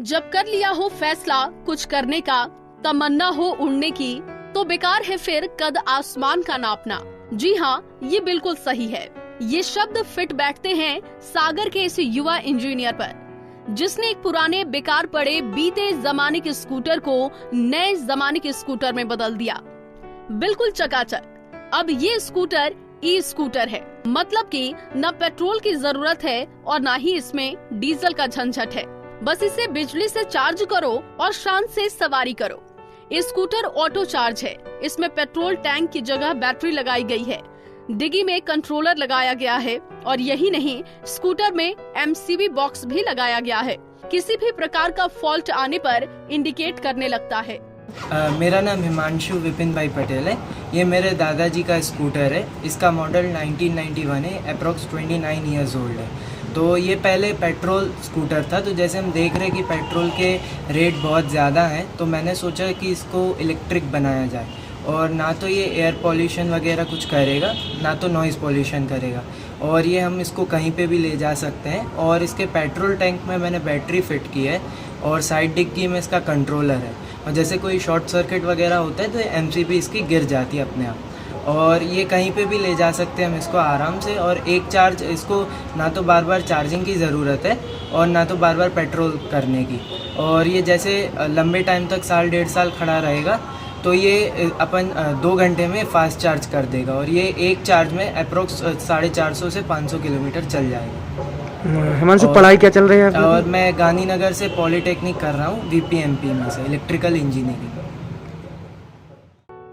जब कर लिया हो फैसला कुछ करने का, तमन्ना हो उड़ने की, तो बेकार है फिर कद आसमान का नापना। जी हाँ, ये बिल्कुल सही है। ये शब्द फिट बैठते हैं सागर के इस युवा इंजीनियर पर, जिसने एक पुराने बेकार पड़े बीते जमाने के स्कूटर को नए जमाने के स्कूटर में बदल दिया। बिल्कुल चकाचक। अब ये स्कूटर ई स्कूटर है, मतलब कि न पेट्रोल की जरूरत है और न ही इसमें डीजल का झंझट है। बस इसे बिजली से चार्ज करो और शान से सवारी करो। ये स्कूटर ऑटो चार्ज है। इसमें पेट्रोल टैंक की जगह बैटरी लगाई गई है। डिग्गी में कंट्रोलर लगाया गया है और यही नहीं, स्कूटर में एमसीबी बॉक्स भी लगाया गया है। किसी भी प्रकार का फॉल्ट आने पर इंडिकेट करने लगता है। मेरा नाम हिमांशु विपिन भाई पटेल है। ये मेरे दादाजी का स्कूटर है। इसका मॉडल 1991 है, अप्रॉक्स 29 ईयर्स ओल्ड है। तो ये पहले पेट्रोल स्कूटर था, तो जैसे हम देख रहे हैं कि पेट्रोल के रेट बहुत ज़्यादा हैं, तो मैंने सोचा कि इसको इलेक्ट्रिक बनाया जाए। और ना तो ये एयर पॉल्यूशन वगैरह कुछ करेगा, ना तो नॉइज़ पॉल्यूशन करेगा, और ये हम इसको कहीं पे भी ले जा सकते हैं। और इसके पेट्रोल टैंक में मैंने बैटरी फिट की है और साइड डिग्गी में इसका कंट्रोलर है। और जैसे कोई शॉर्ट सर्किट वगैरह होता है तो एमसीबी इसकी गिर जाती है अपने आप। और ये कहीं पे भी ले जा सकते हैं हम इसको आराम से। और एक चार्ज, इसको ना तो बार बार चार्जिंग की ज़रूरत है और ना तो बार बार पेट्रोल करने की। और ये जैसे लंबे टाइम तक 1.5 साल खड़ा रहेगा, तो ये अपन 2 घंटे में फास्ट चार्ज कर देगा। और ये एक चार्ज में अप्रोक्स 450 से 500 किलोमीटर चल जाएगा। हिमांशु, पढ़ाई क्या चल रही है? और मैं गांधीनगर से पॉलिटेक्निक कर रहा हूँ, वीपीएमपी में से, इलेक्ट्रिकल इंजीनियरिंग।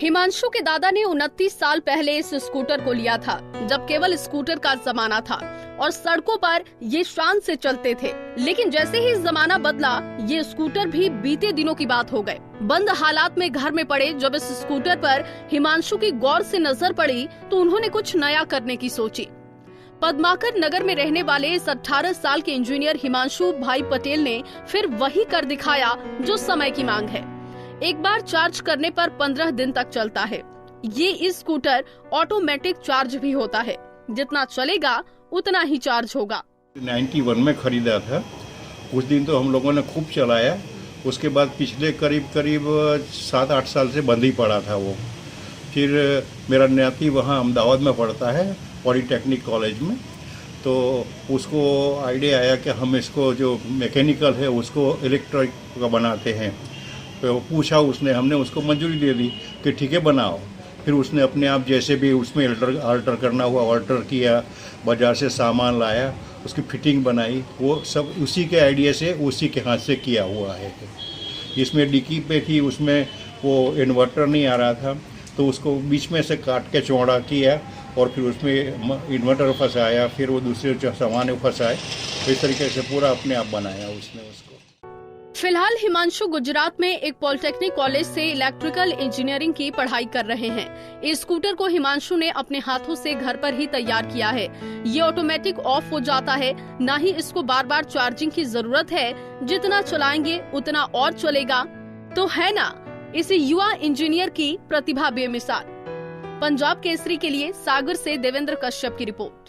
हिमांशु के दादा ने 29 साल पहले इस स्कूटर को लिया था, जब केवल स्कूटर का जमाना था और सड़कों पर ये शान से चलते थे। लेकिन जैसे ही जमाना बदला, ये स्कूटर भी बीते दिनों की बात हो गए। बंद हालात में घर में पड़े जब इस स्कूटर पर हिमांशु की गौर से नजर पड़ी, तो उन्होंने कुछ नया करने की सोची। पद्माकर नगर में रहने वाले इस 18 साल के इंजीनियर हिमांशु भाई पटेल ने फिर वही कर दिखाया जो समय की मांग है। एक बार चार्ज करने पर 15 दिन तक चलता है। ये स्कूटर ऑटोमेटिक चार्ज भी होता है, जितना चलेगा उतना ही चार्ज होगा। 91 में खरीदा था। कुछ दिन तो हम लोगों ने खूब चलाया। उसके बाद पिछले करीब 7-8 साल से बंद ही पड़ा था वो। फिर मेरा नाती वहाँ अहमदाबाद में पढ़ता है, पॉलिटेक्निक कॉलेज में, तो उसको आइडिया आया कि हम इसको जो मैकेनिकल है उसको इलेक्ट्रिक का बनाते हैं। तो पूछा उसने, हमने उसको मंजूरी दे दी कि ठीक है बनाओ। फिर उसने अपने आप जैसे भी उसमें अल्टर करना हुआ अल्टर किया, बाजार से सामान लाया, उसकी फिटिंग बनाई, वो सब उसी के आइडिया से, उसी के हाथ से किया हुआ है। इसमें डिक्की पे थी, उसमें वो इन्वर्टर नहीं आ रहा था, तो उसको बीच में से काट के चौड़ा किया और फिर उसमें इन्वर्टर फंसाया, फिर वो दूसरे सामान फंसाए। इस तरीके से पूरा अपने आप बनाया उसने उसको। फिलहाल हिमांशु गुजरात में एक पॉलिटेक्निक कॉलेज से इलेक्ट्रिकल इंजीनियरिंग की पढ़ाई कर रहे हैं। इस स्कूटर को हिमांशु ने अपने हाथों से घर पर ही तैयार किया है। ये ऑटोमेटिक ऑफ हो जाता है, ना ही इसको बार बार चार्जिंग की जरूरत है। जितना चलाएंगे उतना और चलेगा। तो है ना इस युवा इंजीनियर की प्रतिभा बेमिसाल। पंजाब केसरी के लिए सागर से देवेंद्र कश्यप की रिपोर्ट।